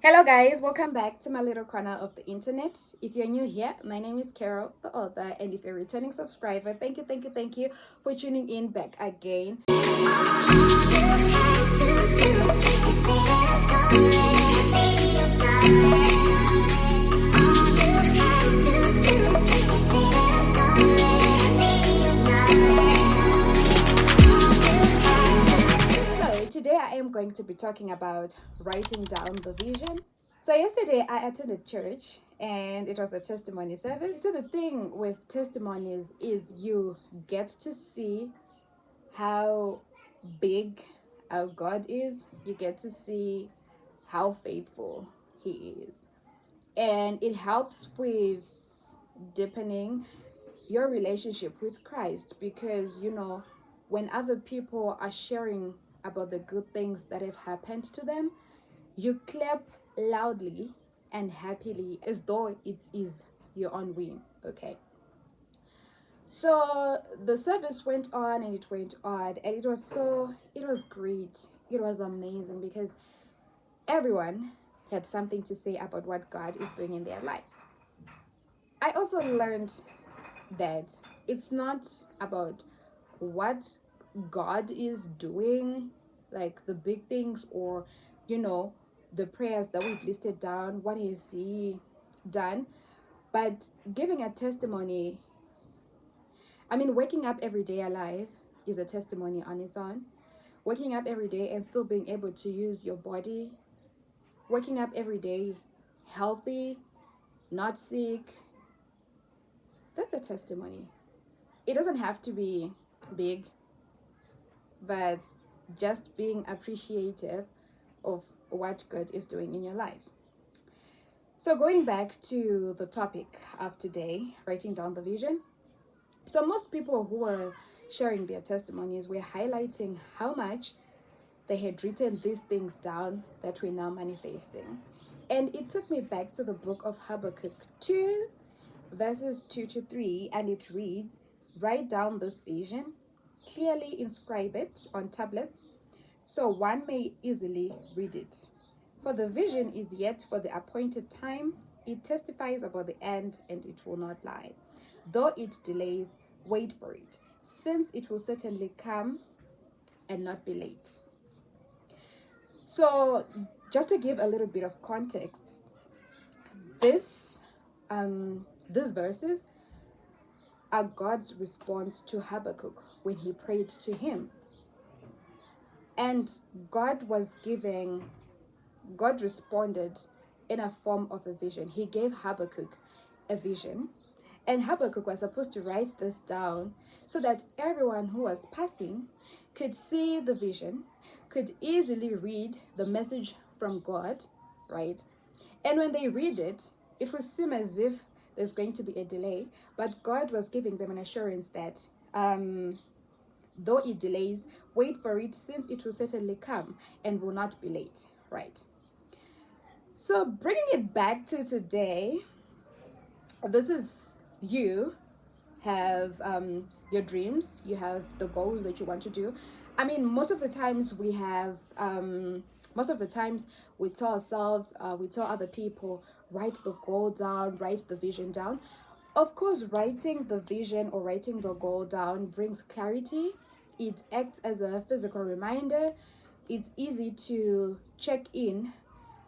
Hello guys, welcome back to my little corner of the internet. If you're new here, my name is Carol, the author, and if you're a returning subscriber, thank you for tuning in back again. So today I am going to be talking about writing down the vision. So yesterday I attended church and it was a testimony service. So the thing with testimonies is you get to see how big our God is. You get to see how faithful he is. And it helps with deepening your relationship with Christ because when other people are sharing about the good things that have happened to them, you clap loudly and happily as though it is your own win. Okay. So the service went on and it went on, and it was great. It was amazing because everyone had something to say about what God is doing in their life. I also learned that it's not about what God is doing, like the big things, or the prayers that we've listed down, what has he done, but giving a testimony. I mean, waking up every day alive is a testimony on its own. Waking up every day and still being able to use your body, waking up every day healthy, not sick, that's a testimony. It doesn't have to be big, but just being appreciative of what God is doing in your life. So going back to the topic of today, writing down the vision. So most people who were sharing their testimonies were highlighting how much they had written these things down that we're now manifesting. And it took me back to the book of Habakkuk 2, verses 2 to 3, and it reads, "Write down this vision, clearly inscribe it on tablets, so one may easily read it. For the vision is yet for the appointed time. It testifies about the end, and it will not lie. Though it delays, wait for it, since it will certainly come and not be late." So, just to give a little bit of context, this these verses are God's response to Habakkuk when he prayed to him. And God responded in a form of a vision. He gave Habakkuk a vision, and Habakkuk was supposed to write this down so that everyone who was passing could see the vision, could easily read the message from God, right? And when they read it, it would seem as if there's going to be a delay, but God was giving them an assurance that though it delays, wait for it, since it will certainly come and will not be late, right? So bringing it back to today, this is you have your dreams, you have the goals that you want to do. I mean, most of the times we tell ourselves, we tell other people, write the goal down, write the vision down. Of course, writing the vision or writing the goal down brings clarity. It acts as a physical reminder. It's easy to check in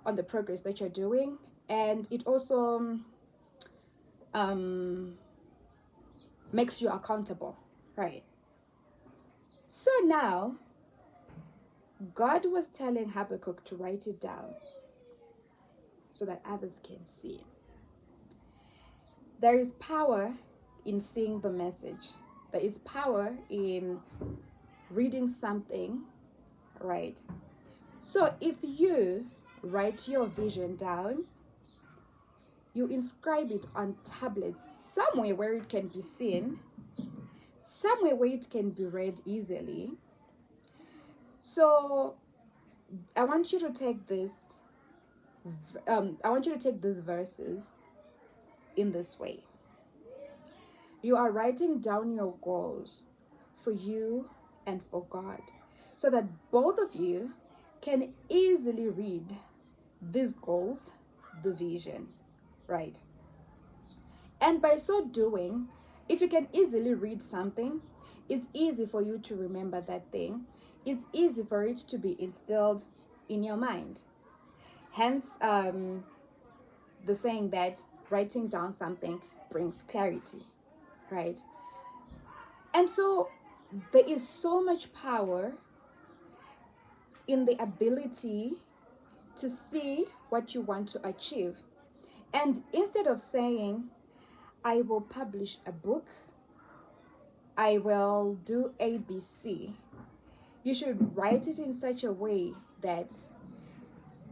on the progress that you're doing, and it also makes you accountable, right? So now, God was telling Habakkuk to write it down so that others can see. There is power in seeing the message. There is power in reading something, right? So if you write your vision down, you inscribe it on tablets somewhere where it can be seen, somewhere where it can be read easily. So I want you to take these verses in this way. You are writing down your goals for you and for God, so that both of you can easily read these goals the vision, right? And by so doing, if you can easily read something, it's easy for you to remember that thing. It's easy for it to be instilled in your mind. Hence, the saying that writing down something brings clarity, right? And so there is so much power in the ability to see what you want to achieve. And instead of saying, I will publish a book, I will do ABC, you should write it in such a way that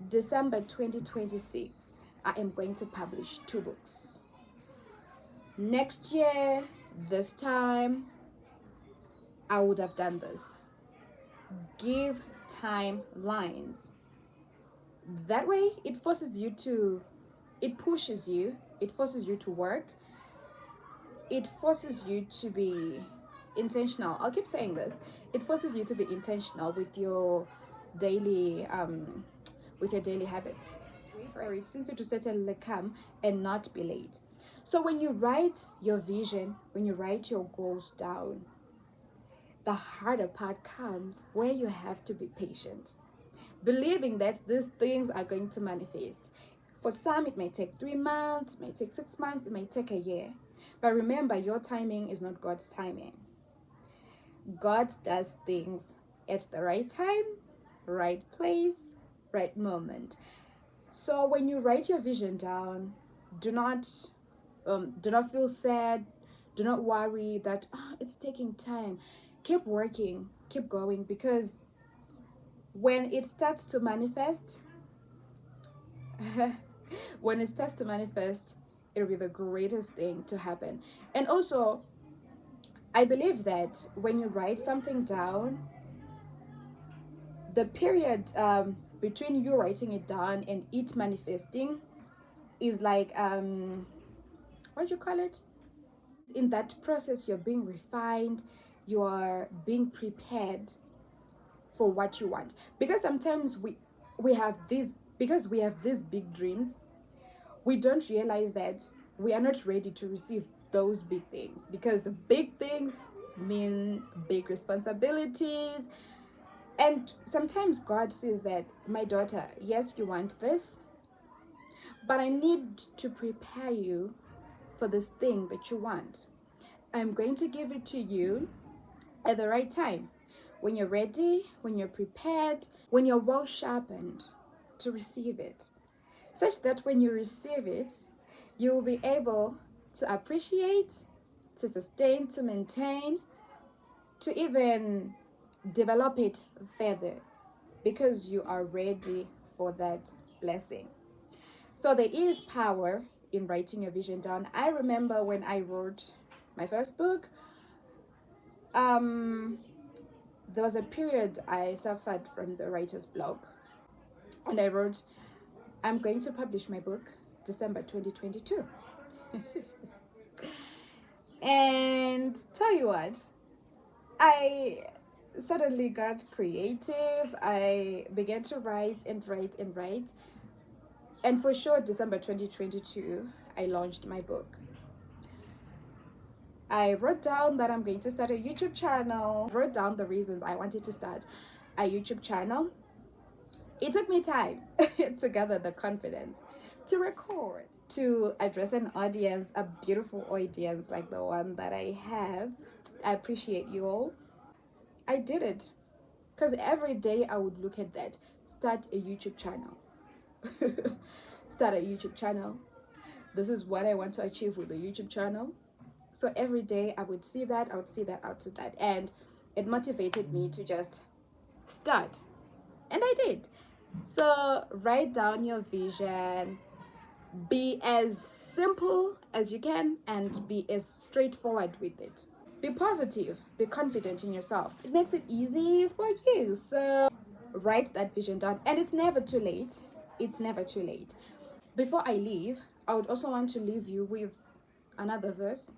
December 2026, I am going to publish 2 books. Next year, this time, I would have done this. Give timelines. That way, it forces you to, it pushes you, it forces you to work, it forces you to be intentional. I'll keep saying this. It forces you to be intentional daily with your daily habits. Wait for it since it will certainly come and not be late. So when you write your vision, when you write your goals down, the harder part comes where you have to be patient, believing that these things are going to manifest. For some, it may take 3 months, it may take 6 months, it may take a year. But remember, your timing is not God's timing. God does things at the right time, right place, right moment. So when you write your vision down, do not feel sad. Do not worry that it's taking time. Keep working, keep going, because when it starts to manifest, when it starts to manifest, it'll be the greatest thing to happen. And also, I believe that when you write something down, the period between you writing it down and it manifesting is like what do you call it? In that process, you're being refined, you are being prepared for what you want. Because sometimes we have these, because we have these big dreams, we don't realize that we are not ready to receive those big things, because the big things mean big responsibilities. And sometimes God says that, my daughter, yes, you want this, but I need to prepare you for this thing that you want. I'm going to give it to you at the right time, when you're ready, when you're prepared, when you're well sharpened to receive it, such that when you receive it, you will be able to appreciate, to sustain, to maintain, to even develop it further, because you are ready for that blessing. So there is power in writing your vision down. I remember when I wrote my first book, there was a period I suffered from the writer's block, and I wrote, I'm going to publish my book December 2022. And tell you what, I suddenly got creative. I began to write and write and write. And for sure, December 2022, I launched my book. I wrote down that I'm going to start a YouTube channel. I wrote down the reasons I wanted to start a YouTube channel. It took me time to gather the confidence to record, to address an audience, a beautiful audience like the one that I have. I appreciate you all. I did it because every day I would look at that. Start a YouTube channel. Start a YouTube channel. This is what I want to achieve with the YouTube channel. So every day I would see that, and it motivated me to just start. And I did. So write down your vision, be as simple as you can, and be as straightforward with it. Be positive, be confident in yourself. It makes it easy for you. So write that vision down, and it's never too late. It's never too late. Before I leave, I would also want to leave you with another verse.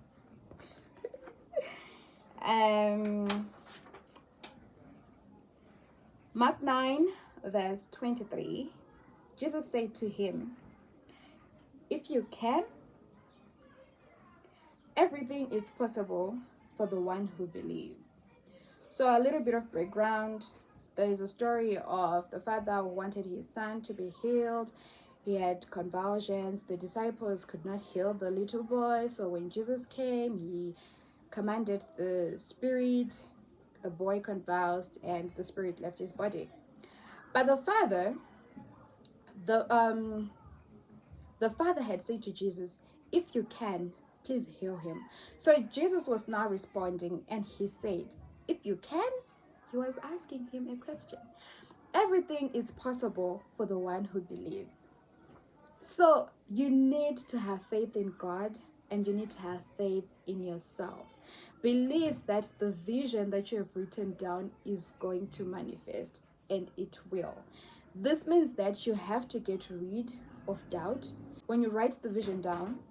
Mark 9 verse 23. Jesus said to him, "If you can, everything is possible for the one who believes." So a little bit of background. There is a story of the father who wanted his son to be healed. He had convulsions. The disciples could not heal the little boy. So when Jesus came, he commanded the spirit. The boy convulsed and the spirit left his body. But the father had said to Jesus, "If you can, please heal him." So Jesus was now responding and he said, "If you can," he was asking him a question. Everything is possible for the one who believes. So you need to have faith in God and you need to have faith in yourself. Believe that the vision that you have written down is going to manifest, and it will. This means that you have to get rid of doubt. When you write the vision down,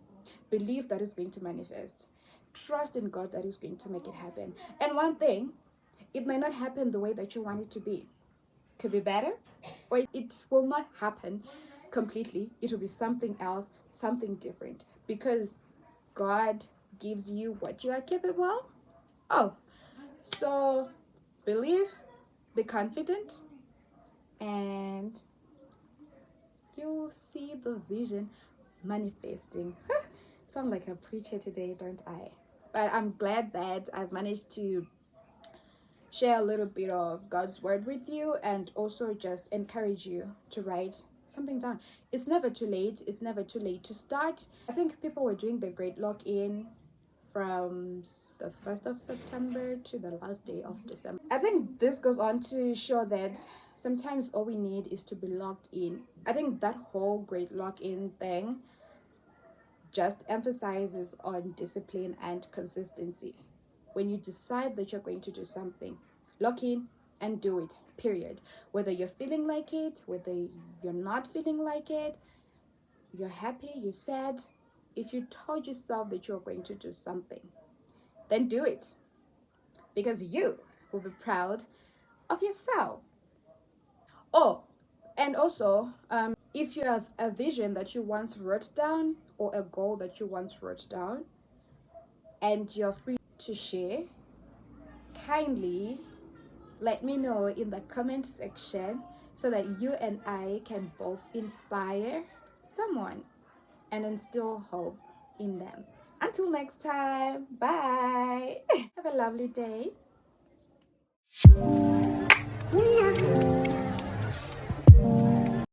believe that it's going to manifest. Trust in God that is going to make it happen. And one thing, it may not happen the way that you want it to be. Could be better, or it will not happen completely. It will be something else, something different, because God gives you what you are capable of. So believe, be confident, and you'll see the vision manifesting. Sound like a preacher today, don't I? But I'm glad that I've managed to share a little bit of God's word with you, and also just encourage you to write something down. It's never too late. It's never too late to start. I think people were doing the great lock-in from the 1st of September to the last day of December. I think this goes on to show that sometimes all we need is to be locked in. I think that whole great lock-in thing just emphasizes on discipline and consistency. When you decide that you're going to do something, lock in and do it, period. Whether you're feeling like it, whether you're not feeling like it, you're happy, you're sad. If you told yourself that you're going to do something, then do it, because you will be proud of yourself. Oh, and also, if you have a vision that you once wrote down or a goal that you once wrote down and you're free to share, kindly let me know in the comment section so that you and I can both inspire someone and instill hope in them. Until next time, bye. Have a lovely day.